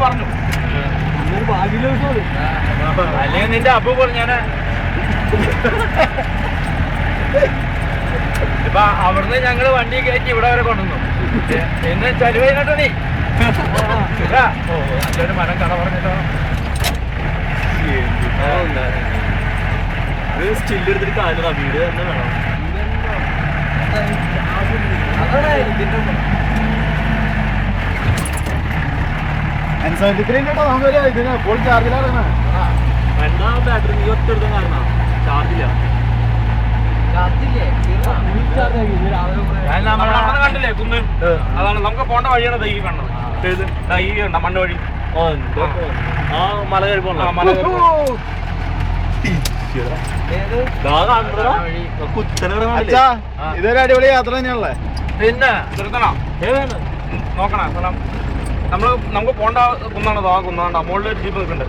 പറഞ്ഞു. അല്ലെങ്കിൽ നിന്റെ അപ്പു പറഞ്ഞു ഞാൻ ഇപ്പൊ അവിടുന്ന് ഞങ്ങള് വണ്ടി കയറ്റി ഇവിടെ വരെ കൊണ്ടുവന്നു. എന്ന് ചലുവൈനട്ടോ നീ നല്ലൊരു മരം കട പറഞ്ഞിട്ടോ സ്റ്റില്ലെടുത്തിട്ട് കാലം വീട് തന്നെ വേണം. ഇതിന് ഫുൾ ചാർജിലാണ്. എന്താ ബാറ്ററി നീ ഒറ്റെടുത്ത കാരണം ചാർജില്ല. കണ്ടില്ലേ കുന്ന്? അതാണ് നമുക്ക് പോണ്ട വഴിയാണ് ഈ കണ്ടത്. ഈ മണ്ണ് വഴി ആ മല കയറി പോകണം. മല ഇതൊരു അടിപൊളി യാത്ര തന്നെയാണല്ലേ. പിന്നെ നിർത്തണം നോക്കണം സ്ഥലം. നമുക്ക് പോണ്ട കുന്നാണ്. ആ കുന്നാണ്ട മുകളിൽ ജീപ്പ് നിൽക്കുന്നുണ്ട്.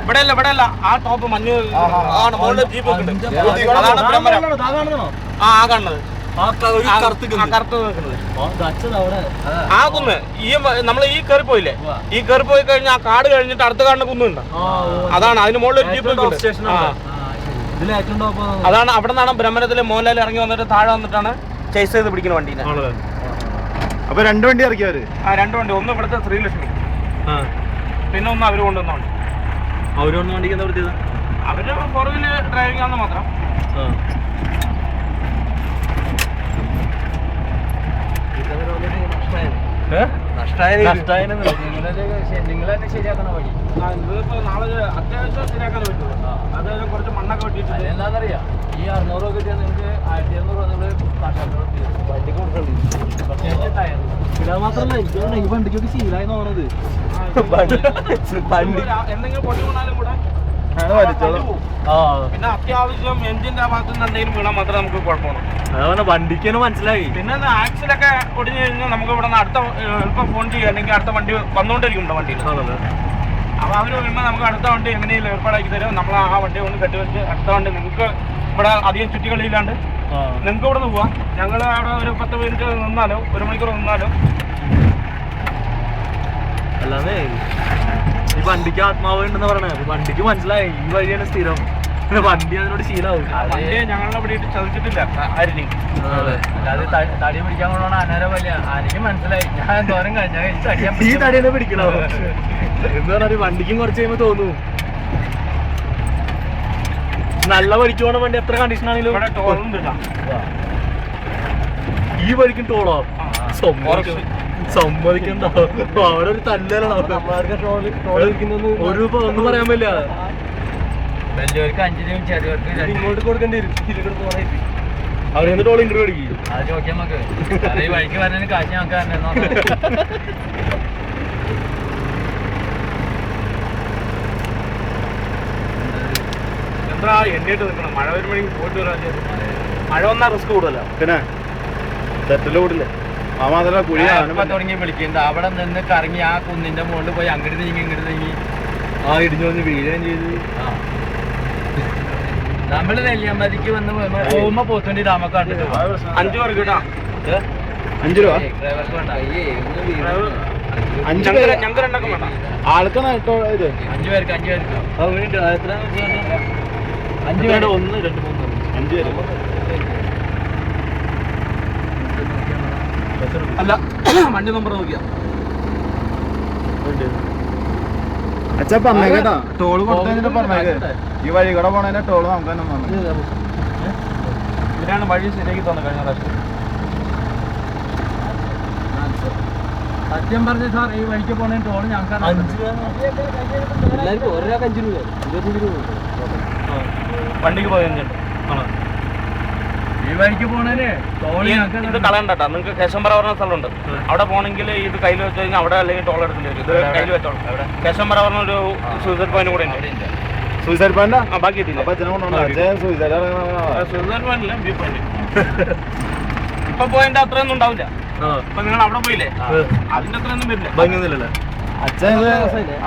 ഇവിടെ അല്ല ആ ടോപ്പ് മഞ്ഞ് ആണ്. മുകളിൽ ജീപ്പ് നിൽക്കുന്നുണ്ട്. അതാണ് ബ്രഹ്മരം. ആ കാണുന്നത് കറുത്ത് നിൽക്കുന്നത് ആ കുന്ന്. ഈ നമ്മൾ ഈ കയറി പോയില്ലേ, ഈ കയറി പോയി കഴിഞ്ഞാൽ ആ കാട് കഴിഞ്ഞിട്ട് അടുത്ത കാണുന്ന കുന്നുണ്ട്. അതാണ് അതിന് മുകളിൽ ജീപ്പ് നിൽക്കുന്നുണ്ട്. അതാണ് അവിടെ നിന്നാണ് ബ്രഹ്മരത്തില് മോഹൻലാൽ ഇറങ്ങി വന്നിട്ട് താഴെ വന്നിട്ടാണ് ചേസ് ചെയ്ത് പിടിക്കുന്ന വണ്ടീനെ. അപ്പൊ 2 വണ്ടി ഇറക്കിയവര്? ആ 2 വണ്ടി. ഒന്ന് ഇവിടുത്തെ ശ്രീലക്ഷ്മി, പിന്നെ ഒന്ന് അവര് കൊണ്ടുവന്ന വണ്ടി. അവര് കൊണ്ടുവന്ന വണ്ടിക്ക് എന്താ പറ്റിയത്? അവര് പുറകില് ഡ്രൈവിംഗ് ആണെന്ന് മാത്രം. നിങ്ങളെന്നെ ശരിയാക്കണ വഴി ഇതിപ്പോ നാളെ അത്യാവശ്യം ശരിയാക്കാൻ പറ്റും. അതായത് കുറച്ച് മണ്ണൊക്കെ വെട്ടിയിട്ട് എന്താണെന്നറിയാം. ഈ 600 കിട്ടിയാൽ നിങ്ങൾക്ക് 1500 വണ്ടി കൊടുക്കണ്ടേ. മാത്രമല്ല എനിക്ക് ഈ വണ്ടിക്കൊക്കെ ശീലമായി തോന്നുന്നത്. എന്തെങ്കിലും പൊട്ടി വീണാലും കൂടെ പിന്നെ അത്യാവശ്യം എഞ്ചിന്റെ ആ ഭാഗത്ത് നിന്ന് എന്തെങ്കിലും വീണാൽ മാത്രമേ നമുക്ക് കുഴപ്പമാണ്. അതുപോലെ വണ്ടിക്ക് മനസ്സിലായി. പിന്നെ ആക്സിലൊക്കെ ഒടിഞ്ഞു കഴിഞ്ഞാൽ നമുക്ക് ഇവിടെ നിന്ന് അടുത്ത എളുപ്പം ഫോൺ ചെയ്യുക, അല്ലെങ്കിൽ അടുത്ത വണ്ടി വന്നുകൊണ്ടിരിക്കും വണ്ടിയിൽ. അപ്പോൾ അവർ വരുമ്പോൾ നമുക്ക് അടുത്ത വണ്ടി എങ്ങനെയും ഏർപ്പാടാക്കി തരും. നമ്മൾ ആ വണ്ടി കൊണ്ട് കെട്ടിവെച്ച് അടുത്ത വണ്ടി നിങ്ങൾക്ക് ഇവിടെ അധികം ചുറ്റിക്കളിയില്ലാണ്ട് നിങ്ങൾക്ക് ഇവിടെ നിന്ന് പോവാം. ഞങ്ങൾ അവിടെ ഒരു 10 മിനിറ്റ് നിന്നാലോ 1 മണിക്കൂർ നിന്നാലോ. അല്ലാതെ ഈ വണ്ടിക്ക് ആത്മാവ് ഉണ്ടെന്ന് പറയണേ. വണ്ടിക്ക് മനസ്സിലായി ഈ വഴിയാണ് സ്ഥിരം. വണ്ടി അതിനോട് ശീലമാവും. വണ്ടിയെ ഞങ്ങളുടെ ഇവിടെ ചതിച്ചിട്ടില്ല ആരിനെയും. അല്ലാതെ തടി പിടിക്കാൻ കൊണ്ടാണ് അനേരം വലിയ ആനയ്ക്ക് മനസ്സിലായി. ഞാൻ ദൂരം കഴിഞ്ഞാൽ ഈ തടിയെ പിടിക്കണോ എന്ന് പറഞ്ഞാൽ വണ്ടിക്കും കുറച്ച് കഴിയുമ്പോൾ തോന്നുന്നു. നല്ല വഴിക്ക് പോകണ വണ്ടി എത്ര കണ്ടീഷൻ ആണെങ്കിലും ഈ വഴിക്കും ടോളോ സമ്മതിക്കണ്ടോ? അവിടെ ഒരു തല്ലല്ലോ. ഒന്നും പറയാൻ പറ്റില്ല. വലിയവർക്ക് 5 രൂപയും ചെറിയവർക്ക് ഇങ്ങോട്ട് കൊടുക്കേണ്ടി വരും. അവിടെ ടോൾ ഇങ്ങോട്ട് മേടിക്കും. അത് ചോദിക്കാം നമുക്ക്. ഈ വഴിക്ക് വരാൻ കാശ് ഞങ്ങൾക്ക് തന്നെ എന്താ എണ്ണിട്ട് നിൽക്കണം. മഴ വരുമ്പോഴേക്കും പോയിട്ട് വരാൻ. മഴ വന്നാൽ റിസ്ക് കൂടുതല. പിന്നെ തെറ്റല് കൂടില്ലേ? ആ മാത്രമല്ല കുഴിയാണ് തുടങ്ങി വിളിക്കുന്നത്. അവിടെ നിന്ന് കറങ്ങി ആ കുന്നിന്റെ മുകളിൽ പോയി അങ്ങോട്ട് നീങ്ങി ഇങ്ങോട്ട് നീങ്ങി ആ ഇടിഞ്ഞു വന്ന് വീഴുകയും ചെയ്ത്. നമ്മള് നെല്ലിയാമ്പതിക്ക് വന്ന് പോകുമ്പോ പോത്തോണ്ടി ഡാമൊക്കെ കണ്ടിട്ട് 5 പേർക്ക് കേട്ടാ. 5 രൂപ ഡ്രൈവർക്ക് വേണ്ട. 5 പേര് ഞങ്ങൾക്ക് 2 വേണ്ട. ആൾക്കാണ് ഇത് 5 പേർക്ക്. എത്ര 5 പേര്? 1 2 3 5 പേര് അല്ല. വണ്ടി നമ്പർ നോക്കിയാ അച്ഛാ പറഞ്ഞേട്ടാ. ടോള് കൊടുത്തതിന്റെ പറഞ്ഞേക്ക്. ഈ വഴി കൂടെ പോണതിന്റെ ടോള് നമുക്ക് തന്നെ വന്നു. ഇതിനാണ് വഴി ശരിയാക്കി തന്നെ കഴിഞ്ഞ പ്രാവശ്യം. സത്യം പറഞ്ഞു സാർ, ഈ വഴിക്ക് പോണതിന് ടോള് ഞങ്ങൾക്ക് എല്ലാവർക്കും ഒരാൾക്ക് 5 രൂപ 25 രൂപ വണ്ടിക്ക് പോയത്. ഈ വഴിക്ക് പോണേന് ഇത് കളയണ്ടട്ടാ. നിങ്ങൾക്ക് കേശമ്പറ പറഞ്ഞ സ്ഥലമുണ്ട്. അവിടെ പോകണമെങ്കിൽ ഇത് കയ്യിൽ വെച്ച് കഴിഞ്ഞാൽ അവിടെ അല്ലെങ്കിൽ ടോൾ എടുക്കേണ്ടി വരും. ഇത് കയ്യിൽ വെച്ചോളൂ. കേശമ്പറ പറഞ്ഞൊരു സൂസൈഡ് പോയിന്റ് കൂടെ ഉണ്ട്. സൂസൈഡ് പോയിന്റ് ബാക്കി സൂസൈഡ് പോയിന്റില്ല, വ്യൂ പോയിന്റ്. ഇപ്പൊ പോയിന്റ് അത്രയൊന്നും ഉണ്ടാവില്ല. ഇപ്പൊ നിങ്ങൾ അവിടെ പോയില്ലേ, അതിന്റെ അത്രയൊന്നും വരില്ല. ഭംഗിയൊന്നുമില്ലല്ലേ?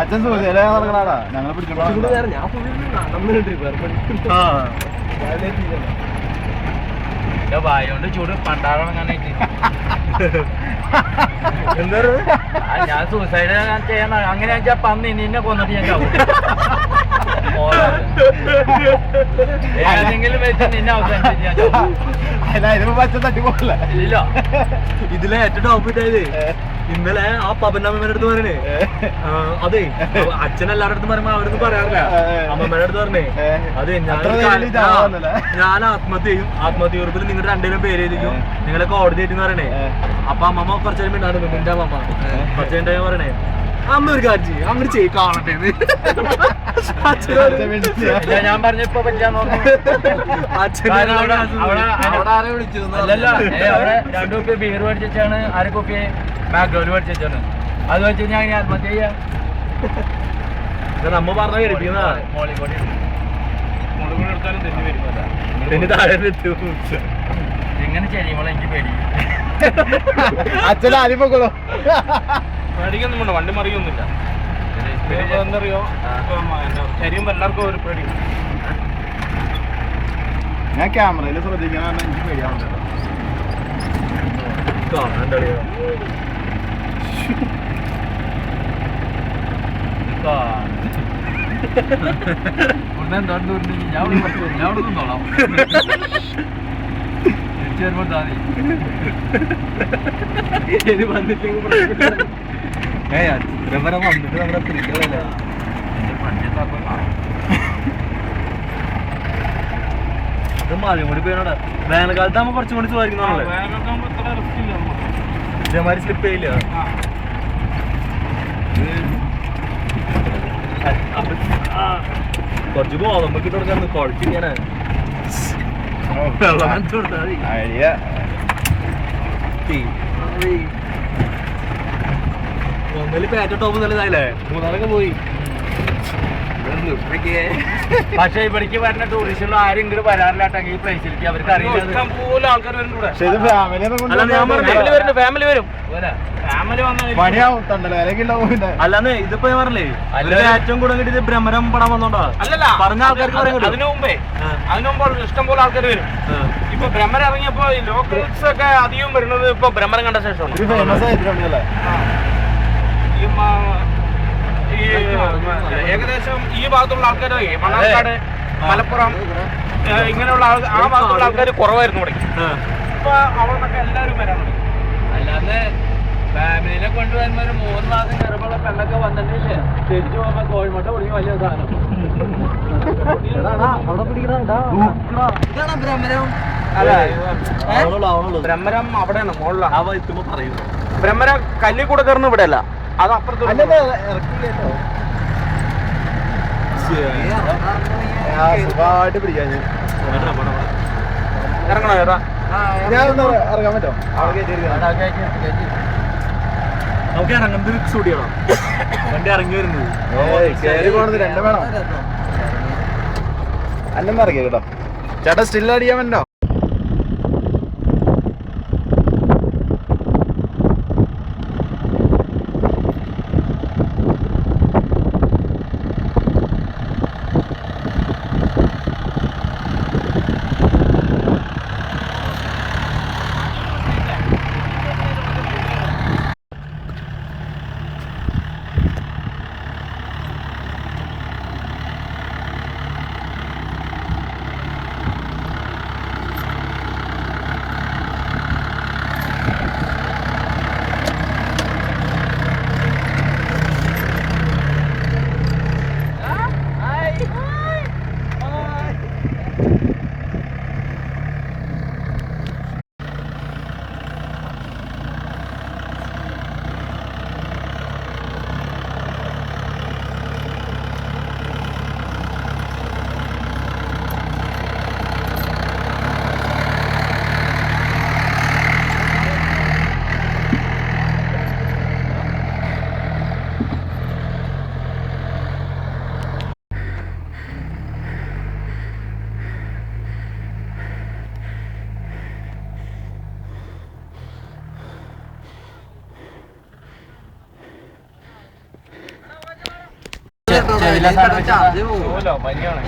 അച്ഛൻ സൂചിയിലെ നടക്കണാടാ. ഞങ്ങൾ പിടിച്ചോണ്ട് വായോണ്ട് ചൂട് പണ്ടാറങ്ങാനായിട്ട് ഞാൻ സൂസൈഡ് ചെയ്യാൻ അങ്ങനെ വെച്ചാൽ പന്നി നിന്നെ കൊന്നിട്ട് ഞാൻ ചാവും. ഏതെങ്കിലും വെച്ച് നിന്നെ അവസാനിപ്പിച്ച് ഞാൻ ചാവും. ഇല്ല ഇതിലെ ഏറ്റവും ടോപ്പ് ഇട്ടായത് ഇന്നലെ ആ പപ്പൻ്റെ അടുത്ത് പറയണേ. അതെ അച്ഛൻ എല്ലാവരുടെ അടുത്തും പറയുമ്പോ അവരൊന്നും പറയാറില്ല. അമ്മമ്മയുടെ അടുത്ത് പറഞ്ഞേ അതെ ഞാൻ ആത്മഹത്യ ചെയ്യും, ആത്മഹത്യ കുറിപ്പിൽ നിങ്ങളുടെ രണ്ടുപേരും പേര് എഴുതിക്കും, നിങ്ങളെ കോടതി ആയിട്ട് പറയണേ. അപ്പൊ അമ്മമ്മ കുറച്ചു നേരം മിണ്ടായിരുന്നു. എന്റെ അമ്മമ്മ കുറച്ചു നേരം പറയണേ അമ്മ ഒരു കാര്യം ചെയ്യും അങ്ങനെ ചെയ്യും കാണട്ടെ. ഞാൻ പറഞ്ഞപ്പോ പറ്റാന്ന് അല്ലല്ലോ. അവിടെ 2 കുപ്പി ബീർ മേടിച്ചാണ്, 1/2 കുപ്പി മാക്ഡോണൽ മേടിച്ചാണ്. അത് വെച്ച് ഞാൻ ആത്മഹത്യ ചെയ്യാം. നമ്മ പറഞ്ഞ കേട്ടിരിക്കുന്നതാണ്. എങ്ങനെ ചെയ്യുമ്പോൾ എനിക്ക് പേടി. അച്ഛനാദ്യം പോക്കോളൂ. പേടിക്കൊന്നും വേണ്ട, വണ്ടി മറിയൊന്നുമില്ല. എന്തറിയോ ശരിയുമ്പോ എല്ലാവർക്കും ഒരു പേടി. ഞാൻ ക്യാമറയിൽ ശ്രദ്ധിക്കണം, എനിക്ക് പേടിയാവുന്നുണ്ടല്ലോ. വന്നിട്ട് നമ്മുടെ പിടിക്കലല്ലേ ഇത് മലമുടി പേരോടെ. വേനൽക്കാലത്ത് ആകുമ്പോ കുറച്ചും കൂടി സുഖമായിരിക്കും. ഇതേമാതിരി സ്ലിപ്പ് ചെയ്യില്ല. കുറച്ച് ഗോതമ്പ് ഇട്ട് കൊടുക്കാൻ കുഴച്ചിങ്ങനെ ഒന്നില് പേറ്റ ടോപ്പ് നല്ലതായില്ലേ, 3 പോയി. പക്ഷെ ഇവിടേക്ക് വരുന്ന ടൂറിസ്റ്റുകൾ ആരും ഇങ്ങോട്ട് വരാറില്ലാട്ടെങ്കിൽ ഈ പ്ലേസിലേക്ക് അവർക്ക് അറിയില്ല. ആൾക്കാർ വരുന്നുണ്ട്. ഫാമിലി വരും. അല്ലാന്ന് ഇതിപ്പോ ഞാൻ പറഞ്ഞില്ലേ ഏറ്റവും കൂടുതൽ കിട്ടിയത് ഭ്രമരം പടം വന്നോണ്ടാ. അല്ലല്ല പറഞ്ഞ ആൾക്കാർക്ക് അതിനു മുമ്പ് ഇഷ്ടംപോലെ ആൾക്കാർ വരും. ഇപ്പൊ ഭ്രമരം ഇറങ്ങിയപ്പോ ഈ ലോക്കൽസ് ഒക്കെ അധികം വരുന്നത് ഇപ്പൊ ഭ്രമരം കണ്ട ശേഷമാണ്. ഈ ഏകദേശം ഈ ഭാഗത്തുള്ള ആൾക്കാർ മണ്ണാർക്കാട്, മലപ്പുറം ഇങ്ങനെയുള്ള ആ ഭാഗത്തുള്ള ആൾക്കാർ കുറവായിരുന്നു ഇവിടെ. ഇപ്പൊ അവിടെ നിന്നൊക്കെ എല്ലാവരും വരാൻ തുടങ്ങി. അല്ലാതെ ഫാമിലിനെ കൊണ്ടുവരുമ്പോ ഒരു 3 മാസം ചെറുപ്പുള്ള പെണ്ണൊക്കെ വന്നിട്ടില്ലേ തിരിച്ചു പോകുമ്പോ കോഴിമുട്ട പിടിക്കും വലിയ സാധനം. ഭ്രമരം അവിടെയാണ് മുകളിലാണ്. അവ എത്തുമ്പോ പറയുന്നു ഭ്രമരം കല്ലിൽ കൂടെ കയറുന്ന ഇവിടെ അല്ല, അത് അപ്പുറത്ത് സുഖമായിട്ട് പിടിക്കാൻ ഇറങ്ങണോ ചേട്ടാ? ഞാനൊന്ന് ഇറങ്ങാൻ പറ്റോ? നമുക്ക് ഇറങ്ങുന്നത് ഷൂട്ട് ചെയ്യണം. വണ്ടി ഇറങ്ങി വരുന്നത് കയറി പോണത് 2 വേണം. അല്ലെന്ന് ഇറങ്ങിയ കേട്ടോ ചേട്ടാ. സ്റ്റിൽ അടിക്കാൻ പറ്റോ? പനിയാണ്.